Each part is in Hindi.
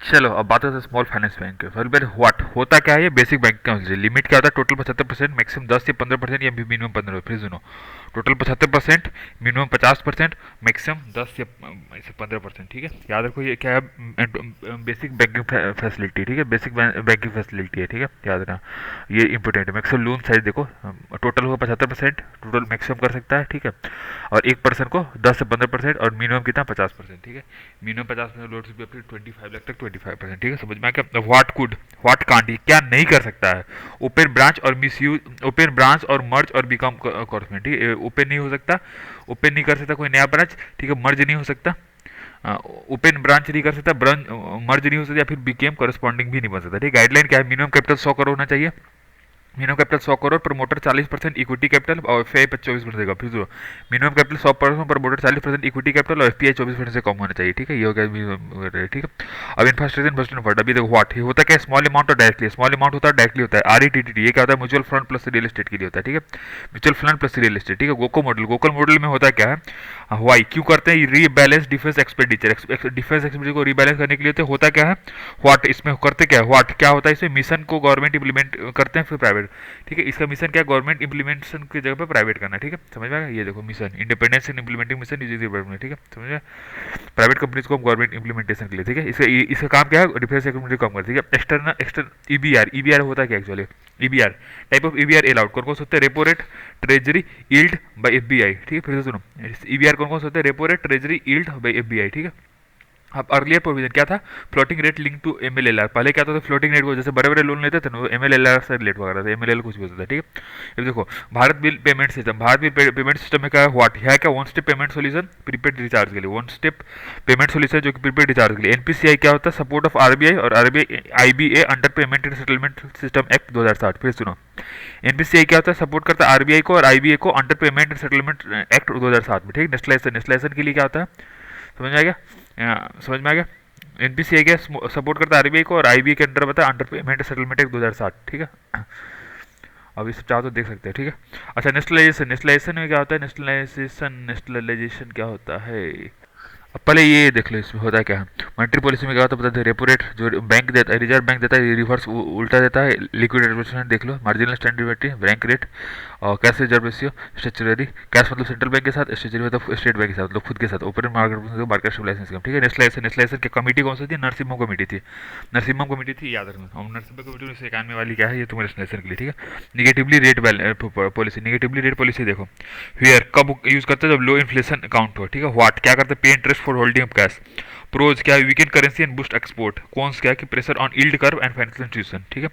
चलो अब बात करते हैं स्मॉल फाइनेंस बैंक के। फिर व्हाट होता क्या है ये? बेसिक बैंक का लिमिट क्या होता है? टोटल 75%, मैक्सिमम 10 से 15% या मिनिमम 15। फिर सुनो, टोटल 75%, मिनिमम 50%, मैक्सिमम 10 से 15%। ठीक है, याद रखो ये क्या है? Basic banking facility. ठीक है, बेसिक बैंकिंग फैसिलिटी है। ठीक है, याद रखना, ये इंपॉर्टेंट है। मैक्सिमम लोन साइज देखो, टोटल होगा 75%, टोटल मैक्सिमम कर सकता है। ठीक है, और एक पर्सन को 10 से 15%, और मिनिमम कितना? 50%। ठीक है, मिनिमम 50% लोड भी अपनी 25 लाख तक 25%। ठीक है, समझ में आ गया? व्हाट कुड, व्हाट कांट, क्या नहीं कर सकता है? ओपन ब्रांच और मिस यूज, ओपन ब्रांच और मर्ज और बिकम कॉर्पोरेट। ठीक है, ओपन नहीं हो सकता, ओपन नहीं कर सकता कोई नया ब्रांच। ठीक है, मर्ज नहीं हो सकता, ओपन ब्रांच नहीं कर सकता, ब्रांच मर्ज नहीं हो सकता, या फिर बीकेम कॉरेस्पॉन्डिंग भी नहीं बन सकता। ठीक है, गाइडलाइन क्या है? मिनिमम कैपिटल 100 करोड़ होना चाहिए। Minimum capital 100 crore, promoter 40%, equity capital और एफपीआई 24% देगा। फिर जो minimum capital 100%, promoter 40%, equity capital और एफपीआई 24% से कम होना चाहिए। ठीक है, ये हो गया minimum। ठीक है, अब इंफ्रास्ट्रक्चर इन्वेस्टमेंट फंड। अभी देखो व्हाट होता क्या है? स्मॉल अमाउंट और डायरेक्टली। स्मॉल अमाउंट होता है, डायरेक्टली होता है। आरईटीटी ये क्या होता है? Mutual fund plus real estate के लिए होता है। ठीक है, mutual fund plus real estate. ठीक है, गोको मॉडल, गोकल मॉडल में होता क्या है? वाई क्यों करते हैं? Rebalance defence expenditure, defence expenditure को रीबैलेंस करने के लिए होता क्या है? व्हाट इसमें करते क्या है? व्हाट क्या होता है इसमें? मिशन को गवर्नमेंट इंप्लीमेंट करते हैं, फिर प्राइवेट। ठीक है, इसका मिशन क्या है? गवर्नमेंट इंप्लीमेंटेशन की जगह पे प्राइवेट करना। ठीक है, समझ में आएगा? ये देखो mission, independence in implementing mission using government. ठीक है, समझ में? प्राइवेट कंपनीज को गवर्नमेंट इंप्लीमेंटेशन के लिए। ठीक है, इसका काम क्या है? डिफेंस एक्सपेंडिचर कम करती है। एक्सटर्नल एक्सटर्नल ईबीआर, ईबीआर होता क्या actually? EBR type of EBR allowed कौन कौन से होते हैं? Repo rate, treasury, yield by FBI. ठीक है, फिर से सुनो, ईबीआर कौन कौन से होते हैं? Repo rate, treasury, yield by FBI. ठीक है, अब अर्लियर प्रोविजन क्या था? Floating rate link to MLLR. पहले क्या था? फ्लोटिंग रेट को जैसे बड़े बड़े लोन लेते थे ना, वो एमएलएलआर से रिलेट वगैरह था, एमएलएल कुछ भी होता था। ठीक है, अब देखो Bharat bill payment system, Bharat bill payment system में क्या है? व्हाट है क्या? One step payment solution prepaid recharge के लिए, वन स्टेप पेमेंट सोल्यूशन जो कि प्रीपेड रिचार्ज के लिए। एनपीसीआई क्या होता है? सपोर्ट ऑफ आरबीआई और RBI IBA under payment and settlement system act 2060। फिर सुनो, एनपीसीआई क्या होता है? सपोर्ट करता है आरबीआई को और आईबीए को under payment and settlement act 2007 में। ठीक है, नेशनलाइजेशन, नेशनलाइजेशन के लिए क्या होता है? समझ में आ गया? समझ में आ गया? एनपीसीआई क्या सपोर्ट करता है आरबीआई को, और आईबीआई के अंडर बता अंडर पेमेंट सेटलमेंट एक्ट 2060। ठीक है, अब इस चाहो तो देख सकते हैं। ठीक है, अच्छा नेशनलाइजेशन, नेशनलाइजेशन में क्या होता है? नेशनलाइजेशन, नेशनलाइजेशन क्या होता है? अब पहले ये देख लो इसमें होता है क्या है। मॉनेटरी पॉलिसी में क्या होता है? बता दे, रेपो रेट जो बैंक देता है, रिजर्व बैंक देता है, रिवर्स उल्टा देता है। लिक्विड रिजर्वेशन देख लो, marginal standard rate, bank rate, और cash reserve ratio, statutory cash मतलब सेंट्रल बैंक के साथ, स्टेचुररी मतलब स्टेट बैंक के साथ, मतलब खुद के साथ। Open market, market stabilization scheme. ठीक है, नेशनलाइजेशन, नेशनलाइजेशन की कमेटी कौन सी थी? नरसिम्हा कमेटी थी, नरसिम्हा कमेटी थी, याद रखना। और नरसिम्हा कमेटी में से 91 वाली क्या है? ये तुम्हारे नेशनलाइजेशन के लिए। ठीक है, negatively rate policy, negatively rate policy देखो हियर कब यूज करते हैं? जब लो इन्फ्लेशन अकाउंट हो। ठीक है, व्हाट क्या करते हैं? Pay interest for holding of cash. Pros क्या है? Weakened currency and boost export. Cons क्या है? कि pressure on yield curve and financial institution. ठीक है,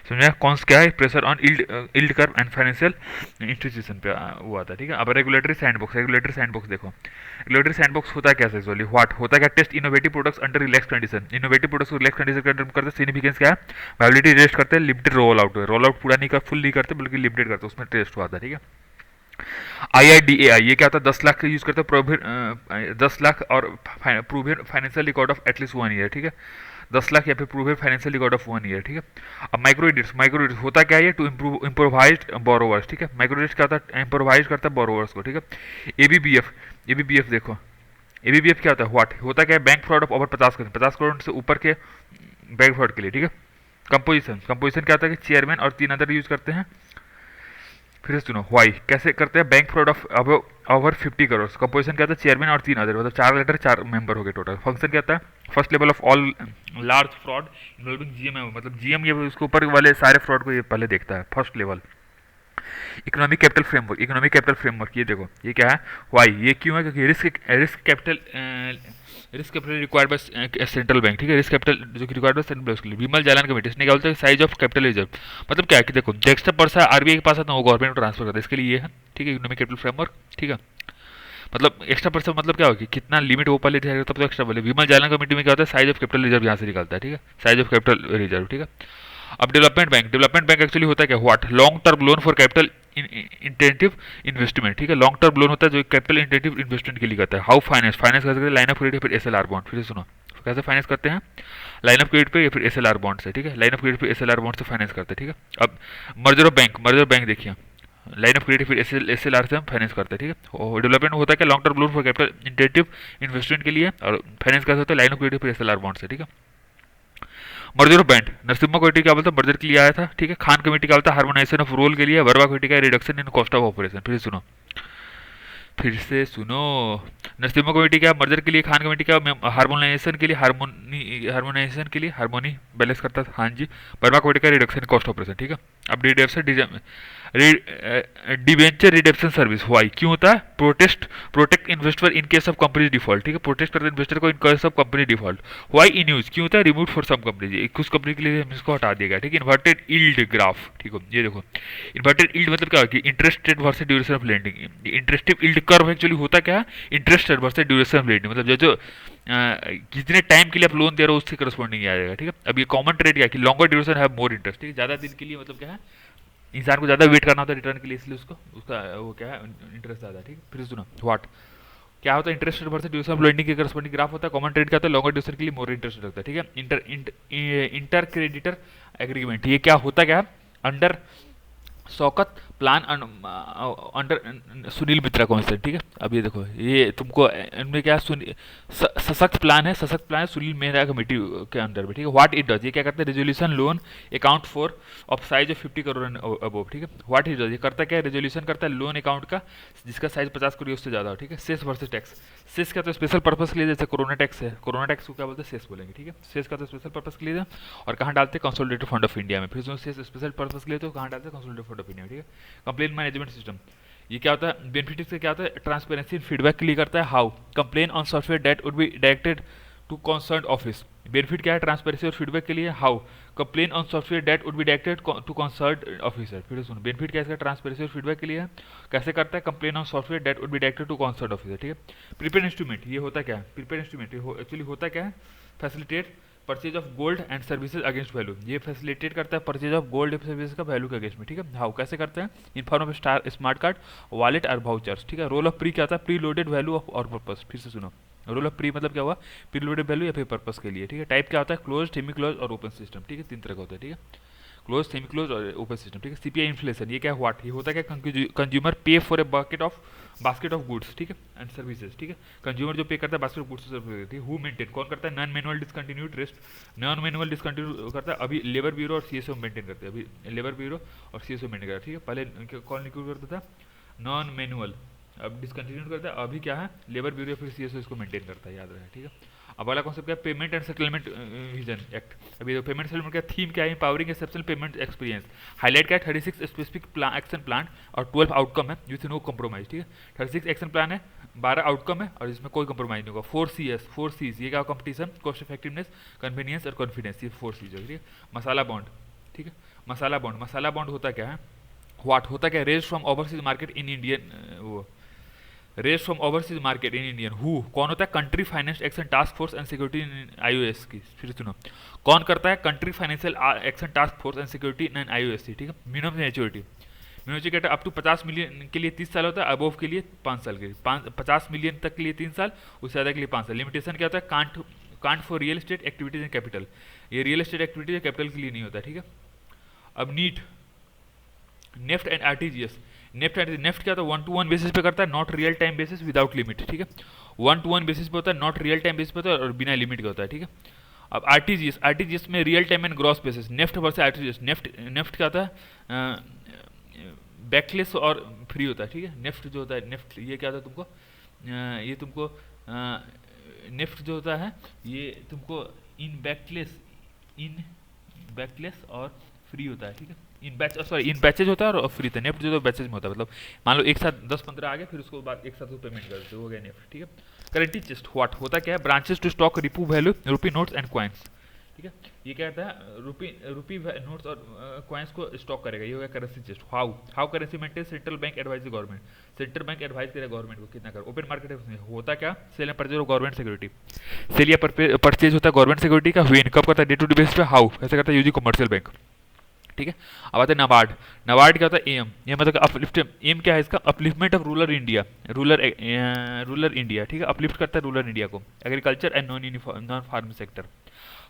समझा? कॉन्स क्या है? Pressure on yield curve and financial institution पे वो आता है। ठीक है, अब रेगुलेटरी सैंडबॉक्स, रेगुलेटरी सैंडबॉक्स देखो, रेगुलेटरी सैंडबॉक्स होता क्या है एक्चुअली? व्हाट होता क्या? Test innovative products under relax condition. Innovative products को रिलैक्स कंडीशन के अंडर करते हैं। सिग्निफिकेंस क्या है? वायबिलिटी टेस्ट करते हैं, limited roll out, roll out पूरा नहीं कर, फुल नहीं करते बल्कि लिमिटेड करते हैं, उसमें टेस्ट हुआ था। ठीक है, आईआईडीएआई ये क्या होता है? 10 लाख का यूज करते हैं, प्रोविन 10 लाख और proven financial record of at least 1 year. ठीक है, 10 लाख या फिर proven financial record of 1 year. ठीक है, अब माइक्रो इडिट्स, माइक्रो इडिट्स होता क्या है? To improvise borrowers. ठीक है, माइक्रो इडिट्स क्या होता है? इम्प्रोवाइज करता है बोरोवर्स को। ठीक है, एबीबीएफ, एबीबीएफ देखो, एबीबीएफ क्या होता है? व्हाट होता क्या है? Bank fraud of over 50 crore, 50 crore से ऊपर के बैंक फ्रॉड के लिए। ठीक है, कंपोजिशन, कंपोजिशन क्या होता है? कि चेयरमैन और 3 अदर यूज करते हैं। फिर से सुनो, वाई कैसे करते हैं? Bank fraud of over 50 crore. Composition क्या था? चेयरमैन और 3 अदर, मतलब 4 लेटर 4 मेंबर हो गए टोटल। फंक्शन क्या था? First level of all large fraud involving GM, मतलब जीएम ये उसके ऊपर वाले सारे फ्रॉड को ये पहले देखता है, first level. Economic capital framework, economic capital framework ये देखो, ये क्या है? वाई ये क्यों है? क्योंकि risk capital, risk capital required by central bank. ठीक है, रिस्क कैपिटल जो कि रिक्वायर्ड बाय सेंट्रल बैंक के लिए। विमल जालान कमेटी, इसने क्या बोलता है? साइज ऑफ कैपिटल रिजर्व, मतलब क्या है कि देखो जो एक्स्ट्रा पैसा आरबीआई के पास आता है वो गवर्नमेंट को ट्रांसफर करता है, इसके लिए ये है। ठीक है, इकोनॉमिक कैपिटल फ्रेमवर्क। ठीक है, मतलब एक्स्ट्रा पर्सन मतलब क्या होगी? कितना लिमिट वो पहले थे तब तो एक्स्ट्रा बोले। विमल जालन कमेटी में क्या होता है? साइज ऑफ कैपिटल रिजर्व यहाँ से निकलता है। ठीक है, साइज ऑफ कैपिटल रिजर्व। ठीक है, अब development bank, development bank actually होता है क्या? What long term loan for capital intensive investment. ठीक है, लॉन्ग टर्म लोन होता है जो कैपिटल इंटेंटिव इन्वेस्टमेंट के लिए करता है। हाउ फाइनेंस, फाइनेंस कर सकते हैं लाइन ऑफ क्रेडिट फिर एसएलआर बॉन्ड। फिर सुनो कैसे फाइनेंस करते हैं? लाइन ऑफ क्रेडिट पे या फिर एसएलआर बॉन्ड से। ठीक है, लाइन ऑफ क्रेडिट पे एसएलआर बॉन्ड से फाइनेंस करते हैं। ठीक है, अब merger of bank, merger of bank देखिए, लाइन ऑफ क्रेडिट फिर एसएलआर से हम फाइनेंस करते हैं। ठीक है, और डेवलपमेंट होता है क्या? Long term loan for capital intensive investment के लिए, और फाइनेंस कैसे होता है? लाइन ऑफ क्रेडिट फिर एसएलआर बॉन्ड से। ठीक है, merger of band, Narasimha committee क्या बोलता है, मर्जर के लिए आया था, ठीक है। खान कमेटी क्या बोलता है, हार्मोनाइजेशन ऑफ रोल के लिए। वर्मा कमेटी का reduction in cost of operation. फिर से सुनो, नरसिम्हा कमेटी क्या मर्जर के लिए, खान कमेटी क्या हार्मोनाइजेशन के लिए, हार्मोनाइजेशन के लिए, हार्मोनी बैलेंस करता था, हाँ जी। वर्मा कमेटी का रिडक्शन कॉस्ट ऑपरेशन, ठीक है। अब deduction debenture redemption service, why क्यों होता है, protect investor in case of company default, ठीक है। प्रोटेक्ट करते इन्वेस्टर को in case of company default. Why in use क्यों होता है, रिमूव फॉर सम कंपनी, कुछ कंपनी के लिए इसको हटा दिया गया, ठीक है। इन्वर्टेड यील्ड ग्राफ, ठीक है, ये देखो इन्वर्टेड यील्ड मतलब क्या है कि interest rate versus duration of lending. Interest yield curve actually होता क्या है, interest rate versus duration of lending, मतलब जो कितने टाइम के लिए आप लोन दे रहे हो उससे करस्पॉन्डिंग आ जाएगा, ठीक है। अब ये कॉमन ट्रेड क्या है कि लॉन्गर ड्यूरेशन है मोर इंटरेस्ट, ठीक है। ज़्यादा दिन के लिए मतलब क्या है, इंसान को ज़्यादा वेट करना होता है रिटर्न के लिए, इसलिए उसका वो क्या है, इंटरेस्ट ज़्यादा है, ठीक है। फिर सुनो व्हाट क्या होता है, interest rate versus duration of lending के करस्पॉन्डिंग ग्राफ होता है। कॉमन ट्रेड क्या होता है, लॉन्गर ड्यूरेशन के लिए मोर इंटरेस्ट रखता है, ठीक है। इंटर क्रेडिटर एग्रीमेंट, ये क्या होता क्या है, under Shaukat plan under Sunil Mitra commission, ठीक है। अब ये देखो ये तुमको इनमें क्या सशक्त प्लान है, सशक्त प्लान है सुनील मेहरा कमेटी के अंडर में, ठीक है। व्हाट इट डज, ये क्या करता है, resolution loan account for of size of 50 crore above, ठीक है। व्हाट इट डज, ये करता क्या है, रेजोल्यूशन करता है लोन अकाउंट का जिसका साइज 50 करोड़ उससे ज़्यादा हो, ठीक है। सेस वर्सेस टैक्स, सेस का तो स्पेशल पर्पस के लिए, जैसे कोरोना टैक्स है, कोरोना टैक्स को क्या बोलते हैं, सेस बोलेंगे, ठीक है। सेस का तो स्पेशल पर्पस के लिए और कहाँ डालते हैं, कंसोलिडेटेड फंड ऑफ इंडिया में। फिर जो सेस स्पेशल पर्पस के लिए तो कहाँ डालते हैं, कंसोलिडेटेड फंड ऑफ इंडिया में, ठीक है। कंप्लेन मैनेजमेंट सिस्टम, ये क्या होता है, बेनिफिट से क्या होता है, ट्रांसपेरेंसी फीडबैक के लिए करता है। How complain on software date would be directed to concern office, benefit क्या है, ट्रांसपेरेंसी और फीडबैक के लिए। How complain on software date would be directed to concern officer, फिर सुनो बेनिफिट क्या है इसका, ट्रांसपेरेंसी और फीडबैक के लिए है। कैसे करता है, complain on software date would be directed to concern officer, ठीक है। प्रीपेड इंस्ट्रूमेंट, ये होता क्या है, प्रीपेड इंस्ट्रूमेंट एक्चुअली होता क्या है, facilitate purchase of gold and services against value, ये फैसिलिटेट करता है purchase of gold and services का वैल्यू के अगेंस्ट में, ठीक है। हाउ कैसे करते हैं, in form of smart card, wallet और वाउचर्स, ठीक है। रोल ऑफ प्री क्या होता है, प्री लोडेड वैल्यू ऑफ और पर्पस, फिर से सुनो, रोल ऑफ प्री मतलब क्या हुआ, प्री लोडेड वैल्यू या फिर पर्पस के लिए, ठीक है। टाइप क्या होता है, क्लोज, सेमी क्लोज और ओपन सिस्टम, ठीक है। 3 तरह का होता है, ठीक है, क्लोज, सेमी क्लोज और ओपन सिस्टम, ठीक है। सीपीआई इन्फ्लेशन, ये क्या है, व्हाट, ये होता है क्या, कंज्यूमर पे for a basket of goods, ठीक है, एंड सर्विसेज, ठीक है। कंज्यूमर जो पे करता है बास्केट ऑफ गुड्स सर्विसेज, ठीक है। हु मेंटेन, कौन करता है, non manual discontinued rest, non manual discontinue करता है अभी लेबर ब्यूरो और सीएसओ मेंटेन करते हैं, अभी लेबर ब्यूरो और सीएसओ मेंटेन करता है, ठीक है। पहले कौन लिक्विड करता था, नॉन मैनुअल, अब डिसकंटिन्यू करता है, अभी क्या है, लेबर ब्यूरो या फिर सीएसओ इसको मेंटेन करता है, याद रहे, ठीक है। अब वाला कॉन्सेप्ट क्या है, payment and settlement vision act. अभी पेमेंट सेटलमेंट का थीम क्या है, powering exceptional payment experience. Highlight क्या है, 36 स्पेसिफिक एक्शन प्लान और 12 आउटकम है विथ नो कंप्रोमाइज, ठीक है। 36 एक्शन प्लान है, 12 आउटकम है और इसमें कोई कंप्रोमाइज नहीं होगा। 4 C's, ये क्या, कंपटीशन, कॉस्ट इफेक्टिवनेस, कन्वीनियंस और कॉन्फिडेंस, ये 4 C's, ठीक है। मसाला बॉन्ड, ठीक है, मसाला बॉन्ड होता क्या है, व्हाट होता क्या, raise from overseas market in Indian, वो raise from overseas market in Indian, who कौन होता है, country finance action task force and security in IOS की, फिर सुनो कौन करता है, country financial action task force and security in IOS, ठीक है। Minimum maturity, minimum up to 50 million के लिए 30 साल होता है, अबोव के लिए 5 साल के लिए, 50 मिलियन तक के लिए 3 साल, उससे ज़्यादा के लिए 5 साल। लिमिटेशन क्या होता है, can't for real estate activities and capital, ये रियल एस्टेट एक्टिविटीज कैपिटल के लिए नहीं होता, ठीक है। अब नीट, नेफ्ट एंड आरटीजीएस, नेफ्ट क्या होता है, 1-to-1 बेसिस पे करता है, not real time basis without limit, ठीक है। 1-to-1 बेसिस पे होता है, नॉट रियल टाइम बेसिस पे होता है और बिना लिमिट का होता है, ठीक है। अब आरटीजीएस में real time and gross basis, NEFT versus RTGS, NEFT क्या होता है, बैकलेस और फ्री होता है, ठीक है। नेफ्ट जो होता है, नेफ्ट ये क्या होता है तुमको, ये तुमको नेफ्ट जो होता है ये तुमको इन बैकलेस और फ्री होता है, ठीक है। इन बैचेज होता है और फ्री था, नेफ्ट जो तो बैचेज में होता है, मतलब मान लो एक साथ 10-15 आ गए, फिर उसको बाद एक साथ वो पेमेंट कर देते हो गया नेफ्ट, ठीक है। करेंटी चेस्ट, व्हाट होता क्या है, ब्रांचेस टू स्टॉक रिपू value rupee notes and coins, ठीक है। ये क्या कहता है, रूपी नोट्स और कॉइन्स को स्टॉक करेगा, ये हो गया currency chest. How currency maintain, central bank advise government, central bank advise करेगा गवर्नमेंट को कितना कर। ओपन मार्केट होता क्या, sale and purchase of government security, sale या परचेज होता है गवर्नमेंट सिक्योरिटी का, व्हेन कब करता है, डे टू डे बेसिस पे। हाउ ऐसे करता है यूजी कमर्शियल बैंक, ठीक है। अब आते हैं नबार्ड, नबार्ड क्या होता है, एम, ये मतलब अपलिफ्ट, एम क्या है इसका, upliftment of rural India, rural India, ठीक है, अपलिफ्ट करता है रूरल इंडिया को, agriculture and non farm sector.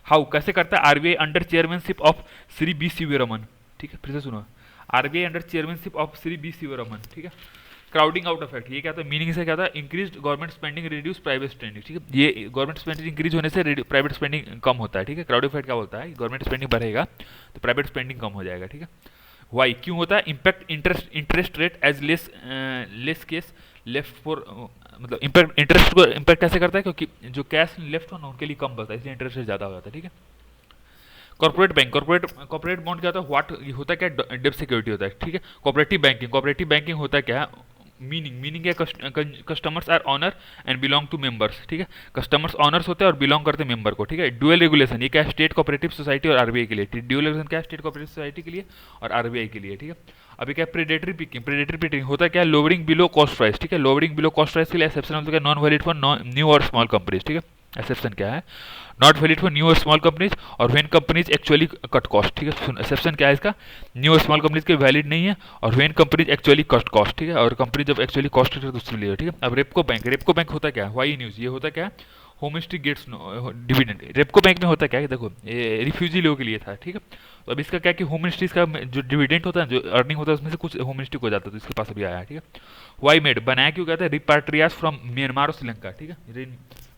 How कैसे करता है, RBI under chairmanship of Shri B Sivaraman, ठीक है। फिर से सुनो, RBI under chairmanship of Shri B Sivaraman, ठीक है। क्राउडिंग आउट इफेक्ट, ये क्या था, मीनिंग से क्या था, increase government spending reduce private spending, ठीक है, ये गवर्नमेंट स्पेंडिंग इंक्रीज होने से प्राइवेट स्पेंडिंग कम होता है, ठीक है। क्राउड इफेक्ट क्या बोलता है, गवर्नमेंट स्पेंडिंग बढ़ेगा तो प्राइवेट स्पेंडिंग कम हो जाएगा, ठीक है। वाई क्यों होता है, impact interest rate as less case left for, मतलब इम्पैक्ट इंटरेस्ट को इम्पैक्ट कैसे करता है, क्योंकि जो कैश लेफ्ट हो ना उनके लिए कम बचता है, इसलिए इंटरेस्ट रेट ज़्यादा हो जाता है, ठीक है। कॉर्पोरेट बैंक, कॉर्पोरेट बॉन्ड क्या होता है, व्हाट होता है, क्या डेब्ट सिक्योरिटी होता है, ठीक है। कोऑपरेटिव बैंकिंग होता है क्या, मीनिंग है customers are owner and belong to members, ठीक है। कस्टमर्स ऑनर्स होते हैं और बिलोंग करते हैं मेंबर को, ठीक है। ड्यूअल रेगुलेशन, ये क्या है, स्टेट कोऑपरेटिव सोसाइटी और आरबीआई के लिए, ड्यूअल रेगुलेशन क्या है, स्टेट कोऑपरेटिव सोसाइटी के लिए और आरबीआई के लिए, ठीक है। अभी क्या प्रेडेटरी पिकिंग होता क्या है, लोअरिंग बिलो कॉस्ट प्राइस, ठीक है। लोअरिंग बिलो कॉस्ट प्राइस के लिए एक्सेप्शन होता है नॉन वैलिड फॉर न्यू और स्मॉल कंपनीज, ठीक है। एक्सेप्शन क्या है, नॉट वैलिड फॉर न्यू और स्मॉल कंपनीज और when companies actually cut cost, ठीक है। एक्सेप्शन क्या है इसका, न्यू और स्मॉल कंपनीज के वैलिड नहीं है और when companies actually cut cost, ठीक है। और कंपनी जब एक्चुअली कॉस्ट है तो उसके लिए, ठीक है। अब रेपको बैंक होता क्या है, वाई न्यूज़, ये होता क्या है, home stay gets dividend. Repco bank में होता क्या है, देखो ये रिफ्यूजी लोगों के लिए था, ठीक है। तो अब इसका क्या है कि होम मिनिस्ट्रीज का जो डिविडेंड होता है, जो अर्निंग होता है, उसमें से कुछ होम मिनिस्ट्री को जाता है, तो इसके पास अभी आया है, ठीक है। वाई मेड बनाया क्यों कहता है, रिपाट्रियास फ्रॉम म्यांमार और श्रीलंका, ठीक है।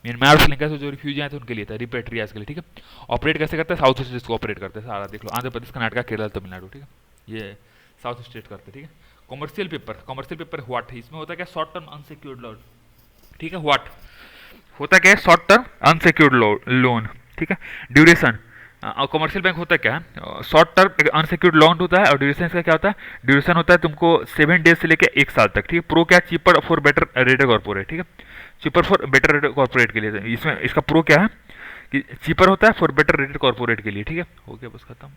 म्यांमार और श्रीलंका से जो रिफ्यूजी आए थे उनके लिए था, रिपेट्रियास के लिए, ठीक है। ऑपरेट कैसे करते हैं, साउथ स्टेट को ऑपरेट करते हैं सारा, देख लो, आंध्र प्रदेश, कर्नाटक, केरल, तमिलनाडु, ठीक है। ये साउथ स्टेट करते हैं, ठीक है। कॉमर्शियल पेपर व्हाट है, इसमें होता है क्या, शॉर्ट टर्म अनसिक्योर्ड लोन, ठीक है। व्हाट होता क्या है, शॉर्ट टर्म अनसिक्योर्ड लोन, ठीक है। ड्यूरेशन, कमर्शियल बैंक होता है क्या, शॉर्ट टर्म अनसिक्योर्ड लोन होता है और ड्यूरेशन इसका क्या होता है, ड्यूरेशन होता है तुमको 7 डेज से लेकर 1 साल तक, ठीक है। प्रो क्या, cheaper for better rate corporate, ठीक है। Cheaper for better rate corporate के लिए, इसमें इसका प्रो क्या है कि चीपर होता है फॉर बेटर रेटेड कॉर्पोरेट के लिए, ठीक है। हो गया बस खत्म।